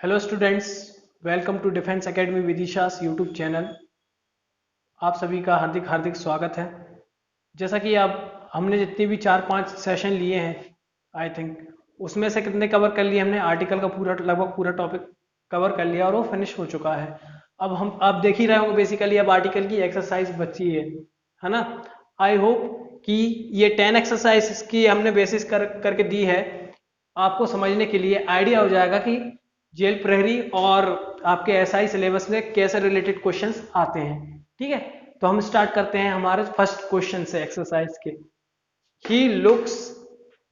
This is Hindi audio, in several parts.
Hello students, welcome to Defence Academy Vidisha's YouTube channel. आप सभी का हार्दिक हार्दिक स्वागत है। जैसा कि आप हमने जितनी भी 4-5 सेशन लिए हैं, आई थिंक उसमें से कितने कवर कर लिए हमने। आर्टिकल का पूरा लगभग पूरा टॉपिक कवर कर लिया और वो फिनिश हो चुका है। अब हम आप देख ही रहे होंगे, बेसिकली अब आर्टिकल की एक्सरसाइज बची है ना। आई होप कि ये 10 एक्सरसाइज की हमने बेसिस करके दी है, आपको समझने के लिए आइडिया हो जाएगा कि जेल प्रहरी और आपके एसआई सिलेबस में कैसे रिलेटेड क्वेश्चंस आते हैं। ठीक है, तो हम स्टार्ट करते हैं हमारे फर्स्ट क्वेश्चन से एक्सरसाइज के। He looks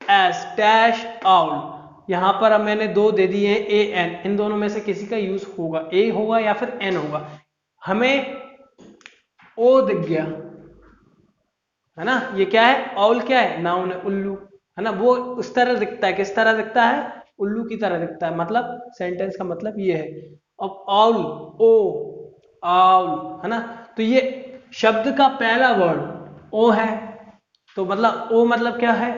as dash owl. यहां पर अब मैंने दो दे दिए हैं, ए एन, इन दोनों में से किसी का यूज होगा, ए होगा या फिर एन होगा। हमें ओ दिख गया है ना। ये क्या है? ऑल क्या है? नाउन है, उल्लू है ना। वो उस तरह दिखता है, किस तरह दिखता है? उल्लू की तरह दिखता है। मतलब सेंटेंस का मतलब ये है। अब ऑल, ओ, आउल है ना। तो ये शब्द का पहला वर्ड ओ है, तो मतलब ओ मतलब क्या है?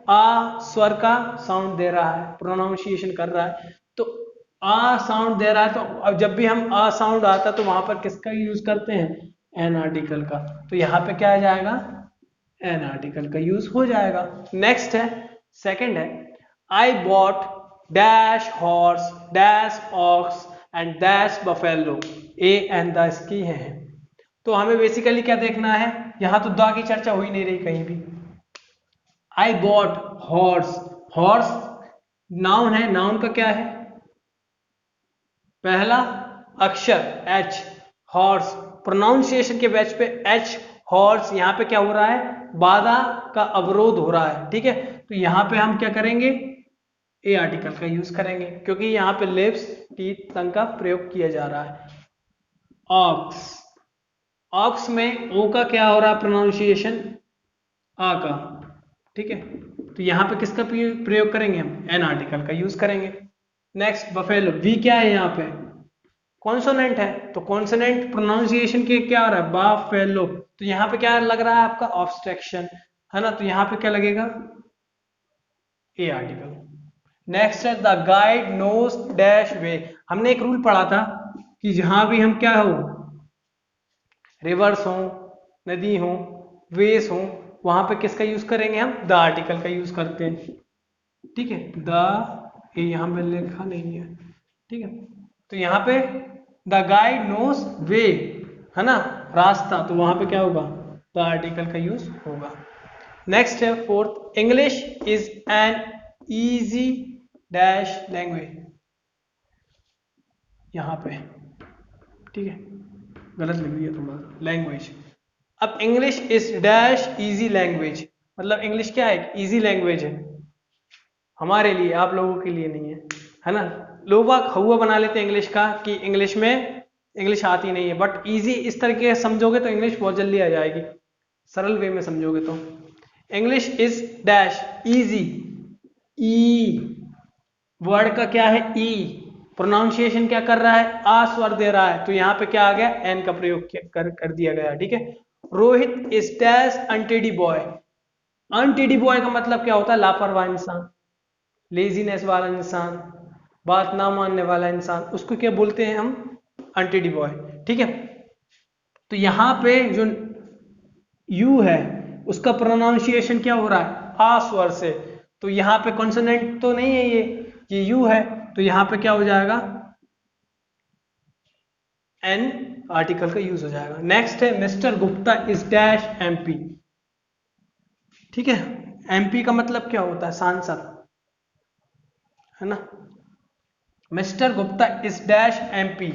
आ स्वर का साउंड दे रहा है, प्रोनाउंसिएशन कर रहा है। तो आ साउंड दे रहा है, तो अब जब भी हम आ साउंड आता है तो वहां पर किसका यूज करते हैं? एन आर्टिकल का। तो यहाँ पे क्या आ जाएगा? एन आर्टिकल का यूज हो जाएगा। नेक्स्ट है, सेकंड है, I bought dash horse dash ox and dash buffalo. A and the इसकी है। तो हमें बेसिकली क्या देखना है? यहां तो द की चर्चा हो ही नहीं रही कहीं भी। I bought horse, horse noun है, नाउन का क्या है? पहला अक्षर एच, हॉर्स। प्रोनाउंसिएशन के बेच पे एच, हॉर्स। यहां पे क्या हो रहा है? बाधा का अवरोध हो रहा है। ठीक है, तो यहां पे हम क्या करेंगे? ए आर्टिकल का यूज करेंगे, क्योंकि यहां पे लिप्स, टीथ, टंग का प्रयोग किया जा रहा है। ऑक्स, ऑक्स में ओ का क्या हो रहा है? प्रोनाउंसिएशन आ का। ठीक है, तो यहां पे किसका प्रयोग करेंगे? हम एन आर्टिकल का यूज करेंगे। नेक्स्ट बफेलो, वी क्या है यहाँ पे? कॉन्सोनेंट है, तो कॉन्सोनेंट प्रोनाउंसिएशन के क्या आ रहा है? बाफेलो। तो यहाँ पे क्या लग रहा है आपका? ऑब्स्ट्रक्शन है ना। तो यहाँ पे क्या लगेगा? ए आर्टिकल। नेक्स्ट है द गाइड नोस डैश वे। हमने एक रूल पढ़ा था कि जहां भी हम क्या हो, रिवर्स हो, नदी हो, वेस हो, वहां पे किसका यूज करेंगे? हम द आर्टिकल का यूज करते हैं। ठीक है, द, ये यहां पे लिखा नहीं है। ठीक है, तो यहाँ पे द गाइड नोस वे है ना, रास्ता। तो वहां पे क्या होगा? द आर्टिकल का यूज होगा। नेक्स्ट है fourth, English is an easy dash language. यहाँ पे ठीक है, गलत लिख दिया थोड़ा, लैंग्वेज। अब English is dash easy language, मतलब इंग्लिश क्या है? इजी लैंग्वेज है हमारे लिए, आप लोगों के लिए नहीं है ना। लोग हवा बना लेते हैं इंग्लिश का कि इंग्लिश में इंग्लिश आती नहीं है, बट इजी इस तरीके से समझोगे तो इंग्लिश बहुत जल्दी आ जाएगी। सरल वे में समझोगे तो English is dash easy. E word का क्या है? ई। प्रोनाउंसिएशन क्या कर रहा है? आ स्वर दे रहा है, तो यहाँ पे क्या आ गया? एन का प्रयोग कर दिया गया। ठीक है, Rohit is dash untidy boy. Untidy boy का मतलब क्या होता है? लापरवाह इंसान, लेजीनेस वाला इंसान, बात ना मानने वाला इंसान, उसको क्या बोलते हैं हम? अनटेडी बॉय। ठीक है, तो यहां पे जो यू है उसका प्रोनाउंसिएशन क्या हो रहा है? आ स्वर से। तो यहां पे कॉन्सोनेंट तो नहीं है, ये यू है, तो यहां पे क्या हो जाएगा? एन आर्टिकल का यूज हो जाएगा। नेक्स्ट है mister Gupta is dash MP. ठीक है, एमपी का मतलब क्या होता है? सांसद है ना। Mister Gupta is dash MP.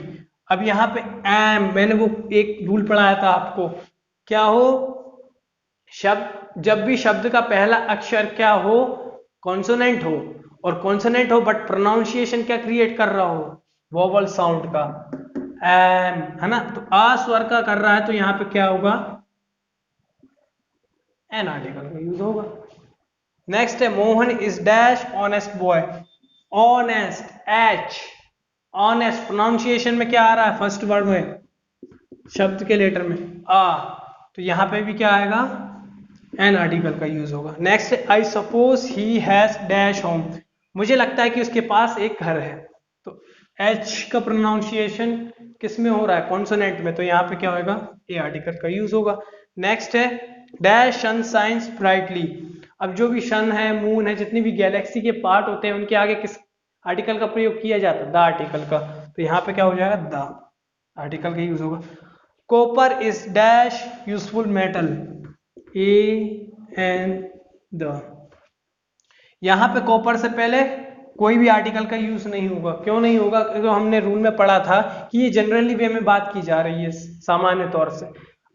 अब यहां पे एम, मैंने वो एक रूल पढ़ाया था आपको, क्या हो? शब्द, जब भी शब्द का पहला अक्षर क्या हो? कॉन्सोनेंट हो, और कॉन्सोनेंट हो बट प्रोनाउंसिएशन क्या क्रिएट कर रहा हो? वोवल साउंड का, एम है ना। तो आ स्वर का कर रहा है, तो यहां पे क्या होगा? एन आर्टिकल का यूज होगा। नेक्स्ट है Mohan is dash honest boy. Honest H, honest pronunciation में क्या आ रहा है? फर्स्ट वर्ड में, शब्द के लेटर में आ, तो यहां पे भी क्या आएगा? एन आर्टिकल का यूज होगा। Next, I suppose he has dash home. मुझे लगता है कि उसके पास एक घर है, तो एच का प्रोनाउंसिएशन किस में हो रहा है, कॉन्सोनेंट में, तो यहाँ पे क्या होगा, ए आर्टिकल का यूज होगा। नेक्स्ट है डैश सन शाइन्स ब्राइटली। अब जो भी सन है, मून है, जितनी भी गैलेक्सी के पार्ट होते हैं उनके आगे किस आर्टिकल का प्रयोग किया जाता है, द आर्टिकल का। तो यहाँ पे क्या हो जाएगा, द आर्टिकल का यूज होगा। Copper is dash useful metal, a an the. यहाँ पे कॉपर से पहले कोई भी आर्टिकल का यूज नहीं होगा। क्यों नहीं होगा, क्योंकि हमने रूल में पढ़ा था कि ये जनरली वे में बात की जा रही है, सामान्य तौर से।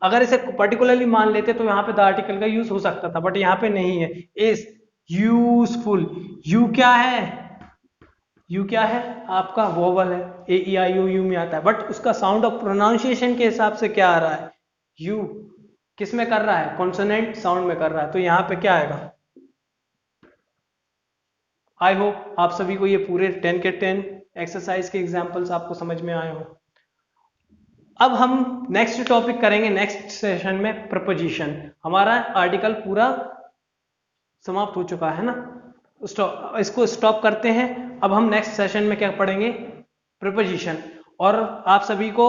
अगर इसे पर्टिकुलरली मान लेते तो यहाँ पे द आर्टिकल का यूज हो सकता था, बट यहाँ पे नहीं है। इज यूजफुल, यू क्या है, यू क्या है आपका वोवल है, ए ई आई ओ यू में आता है, बट उसका साउंड ऑफ प्रोनाउंसिएशन के हिसाब से क्या आ रहा है, यू किस में कर रहा है, कॉन्सोनेंट साउंड में कर रहा है। तो यहाँ पे क्या आएगा। आई होप आप सभी को ये पूरे 10 के 10 एक्सरसाइज के एग्जाम्पल्स आपको समझ में आए हो। अब हम नेक्स्ट टॉपिक करेंगे नेक्स्ट सेशन में, प्रपोजिशन। हमारा आर्टिकल पूरा समाप्त हो चुका है ना, इसको स्टॉप करते हैं। अब हम नेक्स्ट सेशन में क्या पढ़ेंगे, प्रपोजिशन। और आप सभी को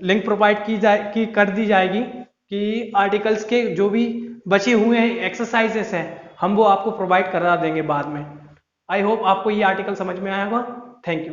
लिंक प्रोवाइड की कर दी जाएगी कि आर्टिकल्स के जो भी बचे हुए एक्सरसाइजेस हैं हम वो आपको प्रोवाइड करा देंगे बाद में। आई होप आपको ये आर्टिकल समझ में आया होगा। Thank you.